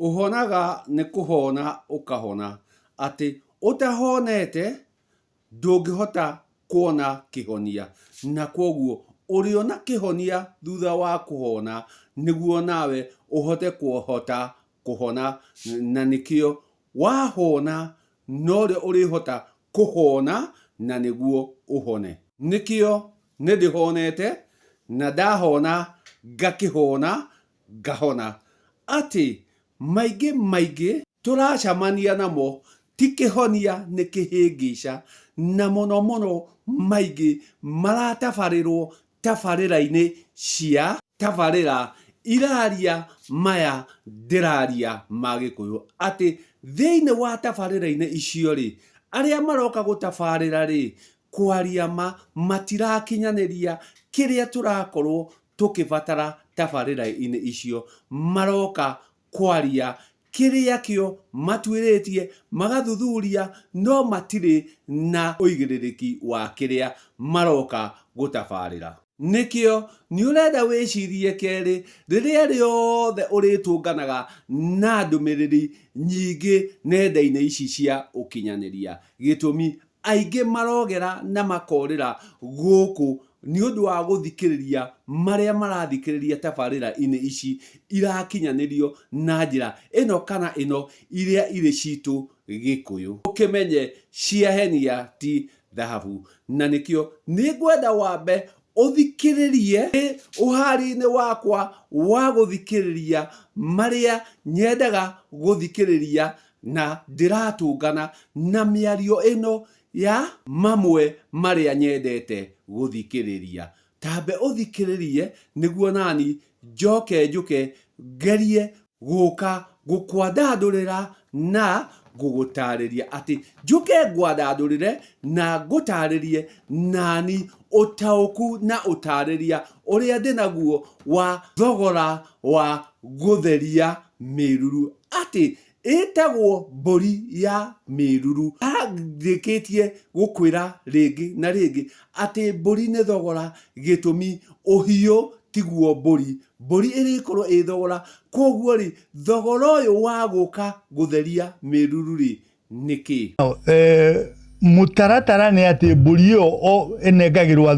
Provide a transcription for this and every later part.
Uhonaga nĩ kũhona ũkahona. Atĩ ũtahonete ndũngĩhota kuona kĩhonia. Na kwoguo ũrĩona kĩhonia thutha wa kũhona nĩguo nawe ũhote kũhona. Na nĩkĩo wahona no ũrĩa ũrĩhota kũhona na nĩguo ũhone. Nĩkĩo nĩndĩhonete na ndahona ngakĩhona ngahona. Atĩ maingĩ tũracemania namo ti kĩhonia nĩ kĩhĩngĩca, na mũno maingĩ maratabarĩrwo tabarĩra-inĩ cia tabarĩra iraria maya ndĩraria ma Gĩkũyũ. Atĩ thĩinĩ wa tabarĩra-inĩ icio rĩ, arĩa maroka gũtabarĩra rĩ, kwaria matirakinyanĩria kĩrĩa tũrakorwo tũkĩbatara tabarĩra-inĩ icio. Maroka kwaria kĩrĩa kĩo matuĩrĩtie magathuthuria, no matirĩ na ũigĩrĩrĩki wa kĩrĩa maroka gũtabarĩra. Nĩkĩo nĩũrenda wĩcirie kerĩ rĩrĩa rĩothe ũrĩtũnganaga na ndũmĩrĩri nyingĩ nenda-inĩ ici cia ũkinyanĩria. Gĩtũmi aingĩ marogera na makorĩra gũkũ nĩ ũndũ wa gũthikĩrĩria marĩa marathikĩrĩria tabarĩra-inĩ ici irakinyanĩrio na njĩra ĩno kana ĩno iria irĩ citũ Gĩkũyũ. Ũkĩmenye ciahenia ti thahabu. Na nĩkĩo nĩngwenda wambe ũthikĩrĩrie ũhari-inĩ wakwa wa gũthikĩrĩria marĩa nyendaga gũthikĩrĩria, na ndĩratũngana na mĩario ĩno ya mamwe marĩa nyendete gũthikĩrĩria. Tambe ũthikĩrĩrie nĩguo nani njoke ngerie gũka gũkwandandũrĩra na gũgũtarĩria. Atĩ njũke ngwandandũrĩre na ngũtarĩrie nani ũtaũku na ũtarĩria ũrĩa ndĩnaguo wa thogora wa gũtheria mĩruru. Atĩ ĩtagwo mbũri ya mĩruru. Ndĩkĩtie gũkwĩra rĩngĩ na rĩngĩ atĩ mbũri nĩ thogora, gĩtũmi ũhiũ tiguo mbũri. Mbũri ĩrĩkorwo ĩ thogora. Kwoguo rĩ, thogora ũyũ wa gũka gũtheria mĩruru rĩ nĩkĩ? Mũtaratara nĩ atĩ mbũri ĩyo ĩnengagĩrwo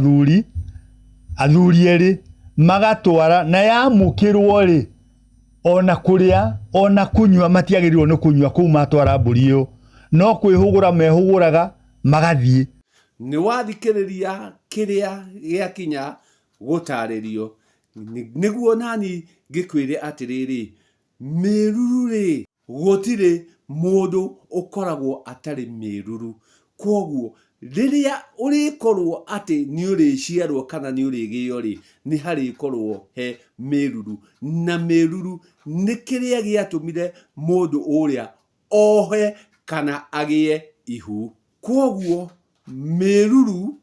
athuri erĩ magatwara, na yamũkĩrwo rĩ, ona kũrĩa ona kunyua matiagĩrĩirwo nĩ kũnyua kũu matwara mbũri ĩyo, no kwĩhũgũra mehũgũraga magathiĩ. Nĩ wathikĩrĩria kĩrĩa gĩakinya gũtarĩrio, nĩguo nani ngĩkwĩre atĩrĩrĩ, mĩruru rĩ, gũtirĩ mũndũ ũkoragwo atarĩ mĩruru. Kwoguo rĩrĩa ũrĩkorwo atĩ nĩ ũrĩciarwo kana nĩ ũrĩgĩo rĩ, nĩ harĩkorwo he mĩruru. Na mĩruru nĩ kĩrĩa gĩatũmire mũndũ ũrĩa ohe kana agĩe ihu. Kwoguo mĩruru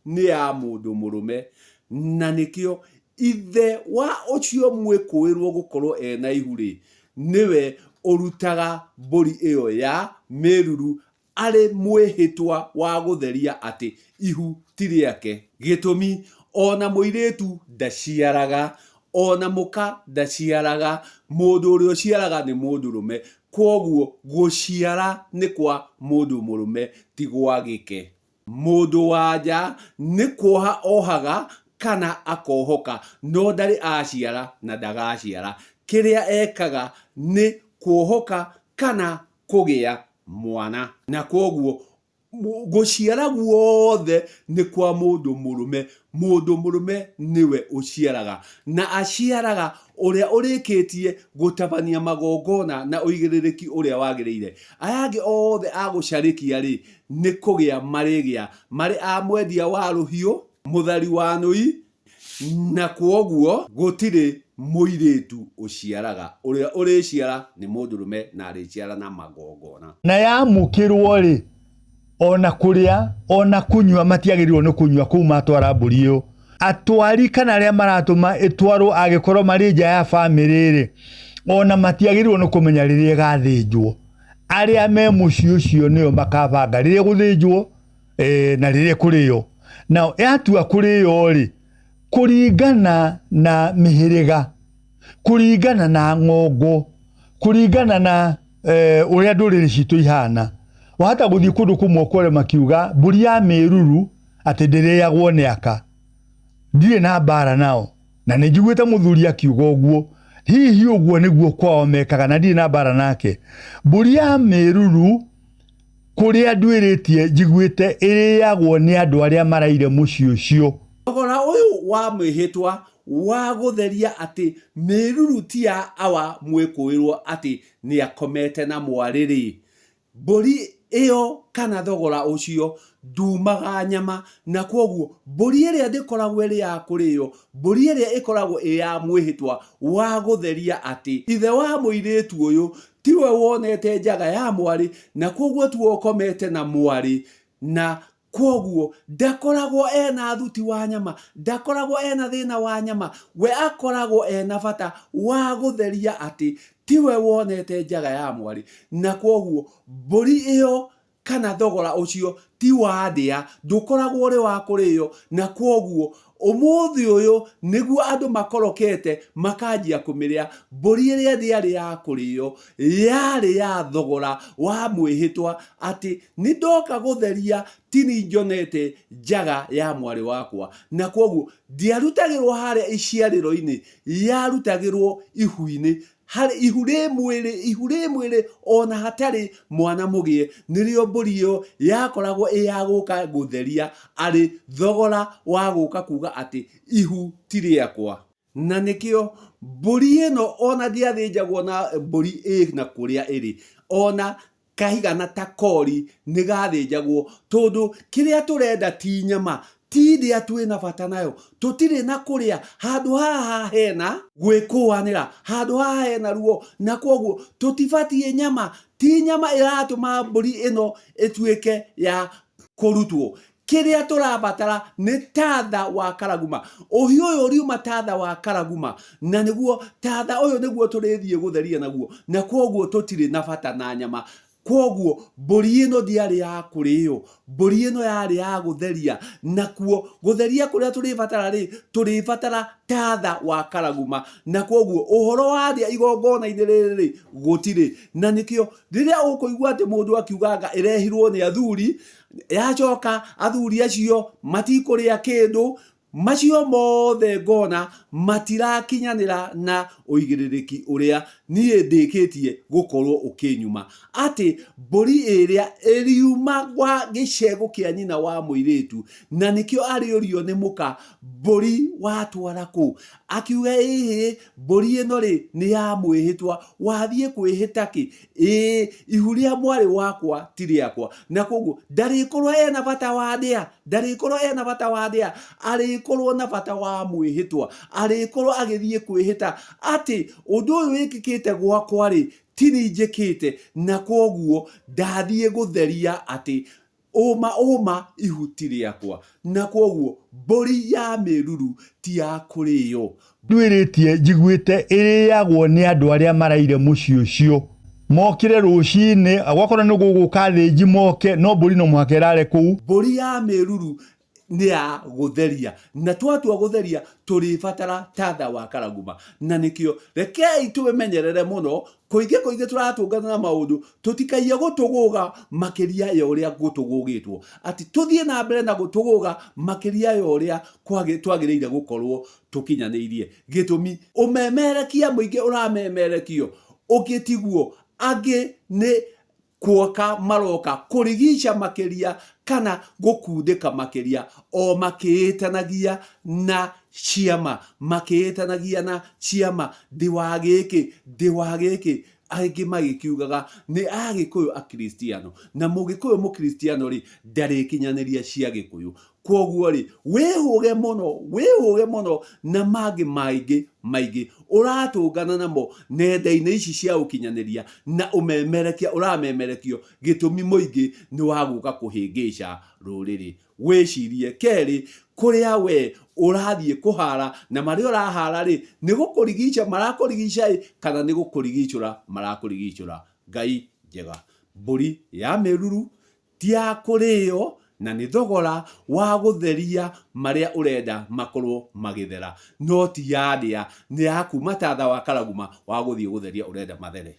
nĩ ya mũndũ mũrũme, na nĩkĩo ithe wa ũcio mwĩkũĩrwo gũkorwo ena ihu rĩ, nĩwe ũrutaga mbũri ĩyo ya mĩruru arĩ mwĩhĩtwa wa gũtheria atĩ ihu ti rĩake. Gĩtũmi ona mũirĩtu ndaciaraga, ona mũka ndaciaraga, mũndũ ũrĩa ũciaraga nĩ mũndũrũme. Kwoguo gũciara nĩ kwa mũndũ mũrũme ti gwa gĩke. Mũndũ wa nja nĩ kuoha ohaga kana akohoka, no ndarĩ aciara na ndagaciara. Kĩrĩa ekaga nĩ kuohoka kana kũgĩa mwana. Na kwoguo gũciara guothe nĩ kwa mũndũ mũrũme. Mũndũ mũrũme nĩwe ũciaraga, na aciaraga ũrĩa ũrĩkĩtie gũtabania magongona na ũigĩrĩrĩki ũrĩa wagĩrĩire. Aya angĩ othe a gũcarĩkia rĩ, nĩ kũgĩa marĩgĩa, marĩ a mwendia wa rũhiũ, mũthari wa nũi, na kwoguo gũtirĩ mũirĩtu ũciaraga. Ũrĩa ũrĩciara nĩ mũndũrũme na arĩciara na magongona. Na yamũkĩrwo rĩ, ona kũrĩa ona kunyua matiagĩrĩirwo nĩ kũnyua kũu matwara mbũri ĩyo. Atwari kana arĩa maratũma ĩtwarwo agĩkorwo marĩ nja ya bamĩrĩ rĩ, ona matiagĩrĩirwo nĩ kũmenya rĩrĩa ĩgathĩnjwo. Arĩa me mũciĩ ũcio nĩo makabanga rĩrĩa gũthĩnjwo na rĩrĩa kũrĩo. Na yatua kũrĩo rĩ, kũringana na mĩhĩrĩga, kũringana na ng'ongo, kuringana na uria nduriri citu ihana wahata guthii kundu kumwe ukore makiuga mburi ya miruru ati ndiriyagwo ni aka ndire na bara nao na ninjiguite muthuri akiuga uguo hihi uguo niguo kwao mekaga na ndire na bara nake mburi ya miruru kuria ndwiritie njiguite iriyagwo ni andu aria maraire muci ucio thogora uyu wa mwihitwa wa gutheria ati miruru ti ya awa mwikuirwo ati ni akomete na mwariri mburi iyo kana thogora ucio ndumaga nyama na kwoguo mburi iria ndikoragwo iri ya kuriyo mburi iria ikoragwo ya mwihitwa wa gutheria ati ithe wa muiritu uyu tiwe wonete njaga ya mwari na kwoguo tuokomete na mwari na kwoguo ndakoragwo ena thuti wa nyama ndakoragwo ena thina wa nyama we akoragwo ena bata wa gutheria ati tiwe wonete njaga ya mwari na kwoguo mburi iyo kana thogora ucio ti wa ndia ndukoragwo ri wa kuriyo na kwoguo umuthi uyu niguo andu makorokete makanjia kumiria mburi iria ndiari ya kuriyo yari ya thogora wa mwihitwa ati ni ndoka gutheria tini njonete njaga ya mwari wakwa na kwoguo ndiarutagirwo haria iciariro-ini yarutagirwo ihu-ini hari ihuri mwiri ona hatari mwana mugie nirio mburi iyo yakoragwo iyaguka gutheria ari thogora wa guka kuga ati ihu tiriakwa na nikio mburi ino ona ndiathinjagwo na mburi na kuria iri ona kahiga na takori nigathinjagwo tondu kiria turenda ti nyama tindi atwina bata nayo tutire na kuria handu haha hena gwikuanira handu haha hena ruo na kwoguo tutibatie nyama ti nyama iratuma mburi ino etweke ya kurutwo kiria turabatara ni tatha wa karaguma uhiu uyu riuma tatha wa karaguma na niguo tatha uyu niguo turithie gutheria naguo na kwoguo tutire na bata na nyama kwoguo mburi ino ndiari ya kuriyo mburi ino yari ya gutheria nakuo gutheria kuria turibatara ri turibatara tatha wa karaguma na kwoguo uhoro wa ndia igongona-ini riri gutiri na nikio riria ukuigua ati mundu akiuganga irehirwo ni athuri yacoka athuri acio matikuria kindu macio mothe ngona matirakinyanira na uigiririki uria nie ndikitie gukorwo ukinyuma ati mburi iria iriuma gwa gicego kia nyina wa muiritu na nikio ariorio ni muka mburi watwara ku akiuga mburi ino ri ni ya mwihitwa wathie kwihita ki ihuria mwari wakwa tiriakwa na koguo ndarikorwo ena bata wa ndia ndarikorwo ena bata wa ndia arikorwo na bata wa mwihitwa arikorwo agithie kwihita ati undu uyu wikikite gwakwa ri tini njikite na kwoguo ndathie gutheria ati uma ihuti riakwa na kwoguo mburi ya miruru ti ya kuriyo ndwiritie njiguite iriyagwo ni andu aria maraire muci ucio mokire rucini agwakora ni guguka thinji moke no mburi no muhaka irare kuu mburi ya miruru ni ya gutheria na twatua gutheria turibatara tatha wa karaguma na nikio rekei tumenyerere muno kuinge turatungana na maundu tutikaie gutuguga makiria ya uria gutugugitwo ati tuthie na mbere na gutuguga makiria ya uria twagiriire gukorwo tukinyaniirie gitumi umemerekia muinge uramemerekio ukitiguo angi ni kuoka maroka kurigisha makiria kana gukundika makiria o makiitanagia na ciama makiitanagia na ciama ndiwagiki aingi magikiugaga ni agikuyu akristiano na mugikuyu mukristiano ri ndarikinyaniria cia gikuyu kwoguo ri wihuge muno na maigi uratungana namo nenda-ini ici cia ukinyaniria na uramemerekio gitumi muingi ni waguka kuhingica ruriri wicirie keri kuria we urathie kuhara na mari urahara ri ni gukurigica marakurigica kana ni gukurigicura marakurigicura ngai njega mburi ya miruru ti ya kuriyo na ni thogora wa gutheria maria urenda makorwo magithera no ti ya ndia ni ya kuma tatha wa karaguma wa guthie gutheria urenda mathere.